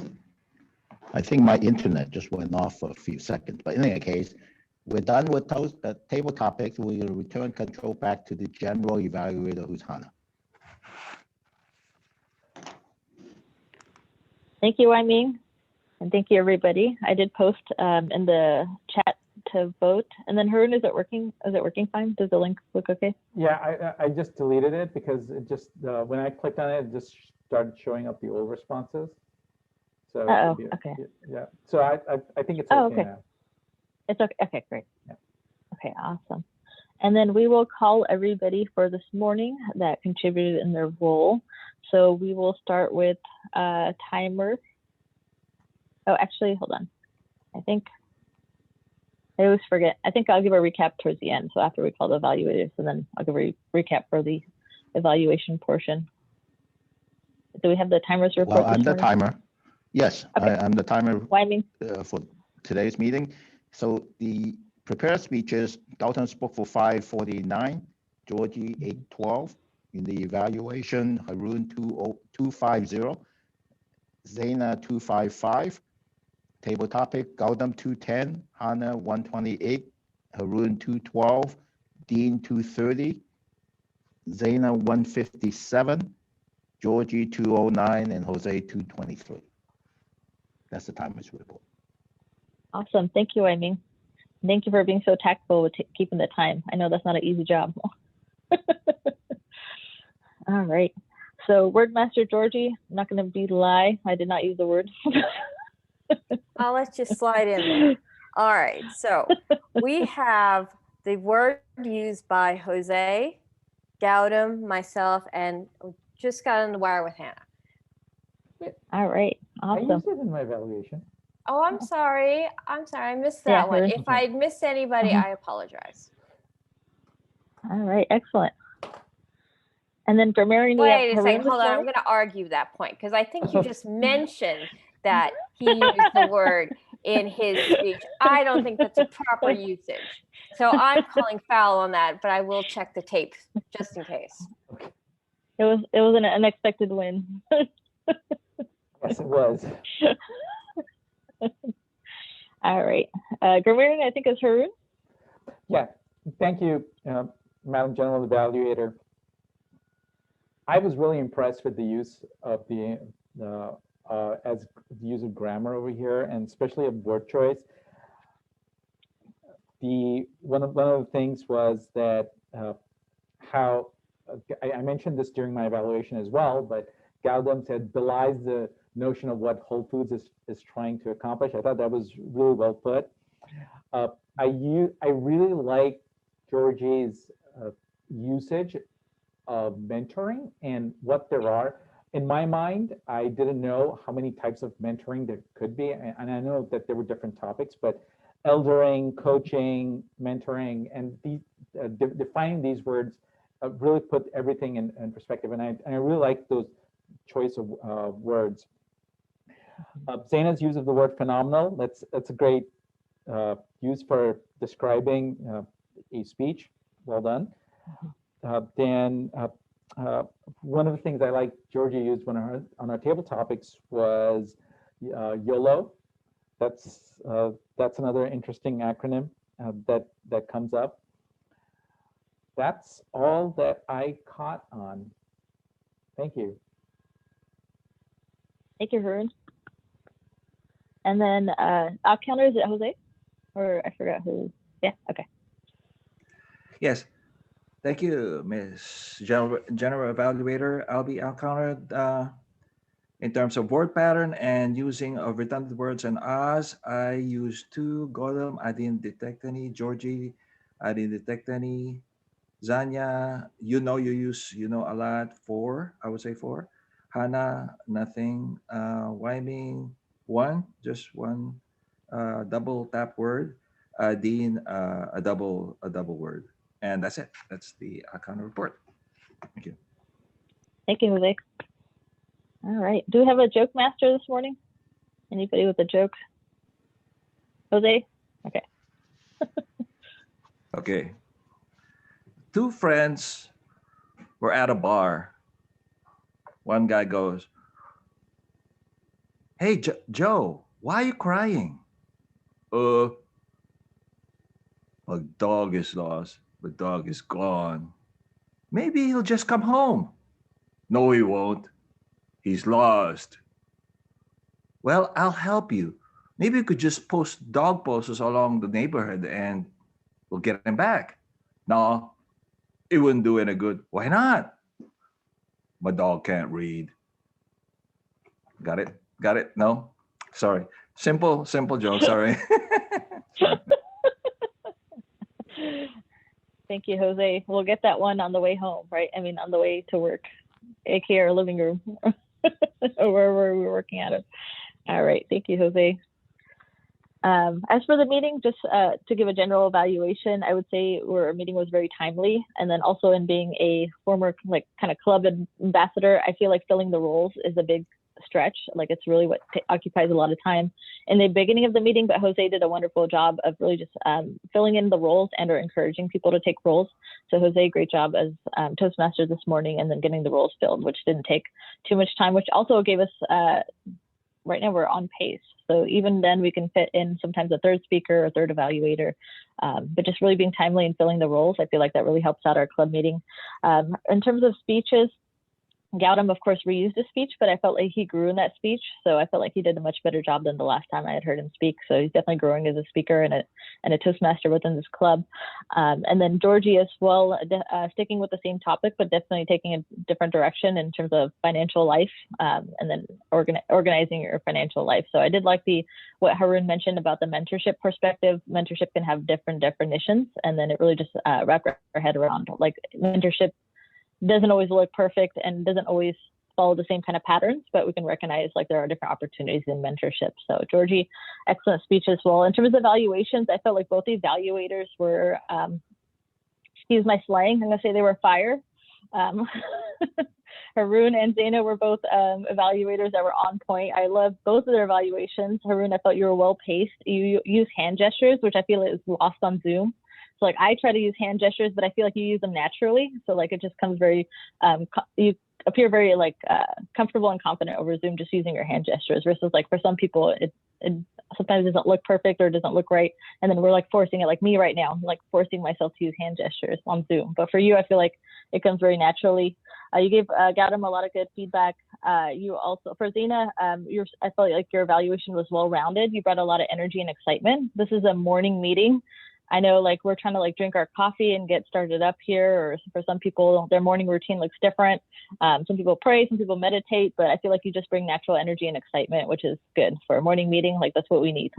I think my internet just went off for a few seconds, but in any case, we're done with table topics. We will return control back to the general evaluator, who's Hannah. Thank you, Wai Ming, and thank you, everybody. I did post in the chat to vote, and then Harun, is it working? Is it working fine? Does the link look okay? Yeah, I just deleted it because it just, when I clicked on it, it just started showing up the old responses. So okay. Yeah, so I think it's Oh, okay okay. now. It's okay. Okay, great. Yeah. Okay, awesome. And then we will call everybody for this morning that contributed in their role. So we will start with timer. Oh, actually, hold on. I think I always forget. I think I'll give a recap towards the end. So after we call the evaluators, and then I'll give a recap for the evaluation portion. Do we have the timers report? Well, I'm the timer. Yes, Okay. I'm the timer Why me? for today's meeting. So the prepared speeches, Dalton spoke for 5:49, Georgie 8:12. In the evaluation, Harun 250, Zaina 255. Table topic, Gautam 210, Hannah 128, Harun 212, Dean 230, Zaina 157, Georgie 209, and Jose 223. That's the timer's report. Awesome. Thank you, Wai Ming. Thank you for being so tactful with keeping the time. I know that's not an easy job. All right. So Wordmaster Georgie, I'm not going to be lie. I did not use the word. I'll let you slide in there. All right. So we have the word used by Jose, Gautam, myself, and just got on the wire with Hannah. All right. I Awesome. used it in my evaluation. Oh, I'm sorry. I missed that one. Harun. If I missed anybody, I apologize. All right. Excellent. And then grammarian, we Wait have a Harun second. this Hold on. I'm morning. going to argue that point because I think you just mentioned that he used the word in his speech. I don't think that's a proper usage. So I'm calling foul on that, but I will check the tape just in case. It was an unexpected win. Yes, it was. All right. Grammarian, I think, is Harun. Yeah, thank you, Madam General Evaluator. I was really impressed with the use of the use of grammar over here, and especially of word choice. One of the things was that how I mentioned this during my evaluation as well, but Gautam said belies the notion of what Whole Foods is trying to accomplish. I thought that was really well put. I really like Georgie's usage of mentoring and what there are. In my mind, I didn't know how many types of mentoring there could be, and I know that there were different topics, but eldering, coaching, mentoring, and defining these words really put everything in perspective, and I really like those choice of words. Zaina's use of the word phenomenal, that's a great use for describing a speech. Well done. Dan, one of the things I like Georgia used on our table topics was YOLO. That's another interesting acronym that comes up. That's all that I caught on. Thank you. Thank you, Harun. And then our counter, is it Jose? Or I forgot who. Yeah, okay. Yes. Thank you, Ms. General Evaluator. I'll be out-counted in terms of word pattern and using of redundant words and as. I used 2. Golem, I didn't detect any. Georgie, I didn't detect any. Zanya, you use a lot. 4, I would say 4. Hannah, nothing. Wyming, 1, just 1 double tap word. Dean, a double word. And that's it. That's the account report. Thank you. Thank you, Jose. All right. Do we have a joke master this morning? Anybody with a joke? Jose? Okay. Okay. 2 friends were at a bar. One guy goes, "Hey, Joe, why are you crying?" "My dog is lost. The dog is gone. Maybe he'll just come home." "No, he won't. He's lost." "Well, I'll help you. Maybe you could just post dog posters along the neighborhood and we'll get him back." "No, it wouldn't do any good." "Why not?" "My dog can't read." Got it? Got it? No? Sorry. Simple joke. Sorry. Thank you, Jose. We'll get that one on the way home, right? I mean, on the way to work, aka our living room, or wherever we're working out of. All right. Thank you, Jose. As for the meeting, just to give a general evaluation, I would say our meeting was very timely. And then also in being a former kind of club ambassador, I feel like filling the roles is a big stretch. Like it's really what occupies a lot of time in the beginning of the meeting, but Jose did a wonderful job of really just filling in the roles and or encouraging people to take roles. So Jose, great job as Toastmaster this morning and then getting the roles filled, which didn't take too much time, which also gave us, right now we're on pace. So even then we can fit in sometimes a third speaker or third evaluator, but just really being timely and filling the roles. I feel like that really helps out our club meeting. In terms of speeches, Gautam, of course, reused his speech, but I felt like he grew in that speech. So I felt like he did a much better job than the last time I had heard him speak. So he's definitely growing as a speaker and a Toastmaster within this club. And then Georgie as well, sticking with the same topic, but definitely taking a different direction in terms of financial life and then organizing your financial life. So I did like what Harun mentioned about the mentorship perspective. Mentorship can have different definitions, and then it really just wrapped our head around like mentorship doesn't always look perfect and doesn't always follow the same kind of patterns, but we can recognize like there are different opportunities in mentorship. So Georgie, excellent speech as well. In terms of evaluations, I felt like both the evaluators were, excuse my slang, I'm gonna say they were fire. Harun and Zaina were both evaluators that were on point. I love both of their evaluations. Harun, I felt you were well paced. You use hand gestures, which I feel is lost on Zoom. So like I try to use hand gestures, but I feel like you use them naturally. So like it just comes very, you appear very like comfortable and confident over Zoom just using your hand gestures versus like for some people, it sometimes doesn't look perfect or doesn't look right. And then we're like forcing it, like me right now, like forcing myself to use hand gestures on Zoom. But for you, I feel like it comes very naturally. You gave Gautam a lot of good feedback. You also, for Zaina, I felt like your evaluation was well-rounded. You brought a lot of energy and excitement. This is a morning meeting. I know like we're trying to like drink our coffee and get started up here, or for some people, their morning routine looks different. Some people pray, some people meditate, but I feel like you just bring natural energy and excitement, which is good for a morning meeting. Like that's what we need.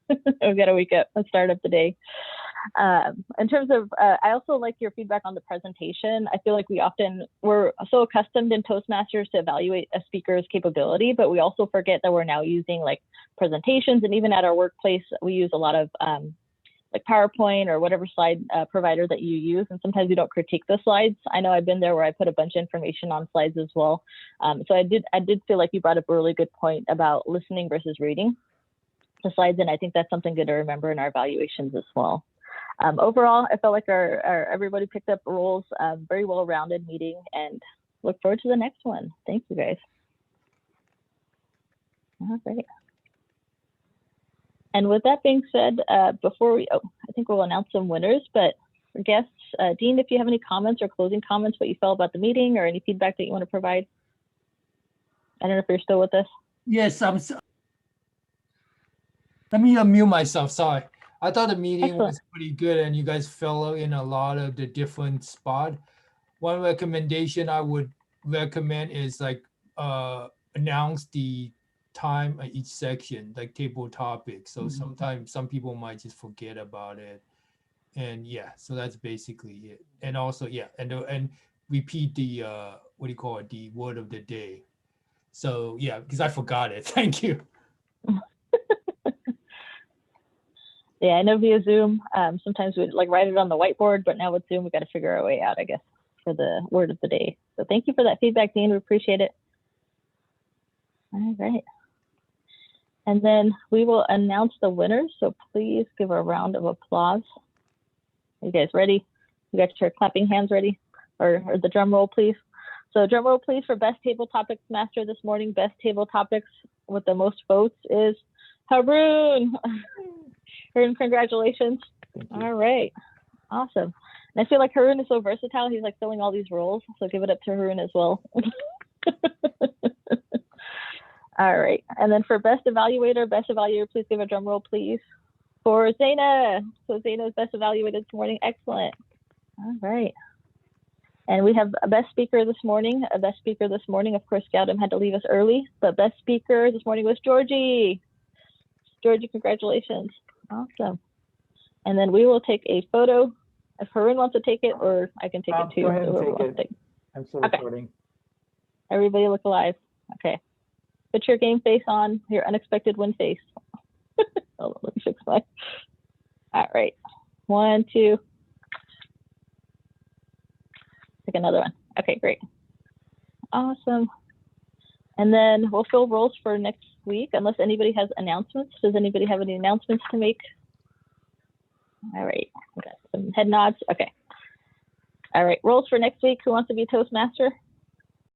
We got to wake up and start up the day. In terms of, I also like your feedback on the presentation. I feel like we're so accustomed in Toastmasters to evaluate a speaker's capability, but we also forget that we're now using like presentations, and even at our workplace, we use a lot of like PowerPoint or whatever slide provider that you use, and sometimes you don't critique the slides. I know I've been there where I put a bunch of information on slides as well. So I did feel like you brought up a really good point about listening versus reading the slides, and I think that's something good to remember in our evaluations as well. Overall, I felt like our everybody picked up roles, very well-rounded meeting, and look forward to the next one. Thank you, guys. All right. And with that being said, I think we'll announce some winners, but for guests, Dean, if you have any comments or closing comments, what you felt about the meeting or any feedback that you want to provide. I don't know if you're still with us. Yes, let me unmute myself. Sorry. I thought the meeting Excellent. was pretty good and you guys fell in a lot of the different spots. One recommendation I would recommend is like announce the time at each section, like table topics. So sometimes some people might just forget about it. And yeah, so that's basically it. And also, yeah, and repeat the what do you call it, the word of the day. So yeah, because I forgot it. Thank you. Yeah, I know via Zoom, sometimes we'd like write it on the whiteboard, but now with Zoom, we got to figure our way out, I guess, for the word of the day. So thank you for that feedback, Dean. We appreciate it. All right. And then we will announce the winners. So please give a round of applause. Are you guys ready? You got your clapping hands ready? Or the drum roll, please. So drum roll, please, for Best Table Topics Master this morning. Best Table Topics with the most votes is Haroon. Haroon, congratulations. All right, awesome. And I feel like Haroon is so versatile. He's like filling all these roles. So give it up to Haroon as well. All right, and then for Best Evaluator, please give a drum roll, please. For Zaina. So Zaina is Best Evaluated this morning. Excellent. All right. And we have a Best Speaker this morning. Of course, Gautam had to leave us early, but Best Speaker this morning was Georgie. Georgie, congratulations. Awesome. And then we will take a photo. If Haroon wants to take it, or I can take it too. Go ahead and take it. I'm still recording. Everybody look alive. Okay. Put your game face on, your unexpected win face. Hold on, let me fix my. All right. 1, 2. Take another one. Okay, great. Awesome. And then we'll fill roles for next week, unless anybody has announcements. Does anybody have any announcements to make? All right, got some head nods. Okay. All right, roles for next week. Who wants to be Toastmaster?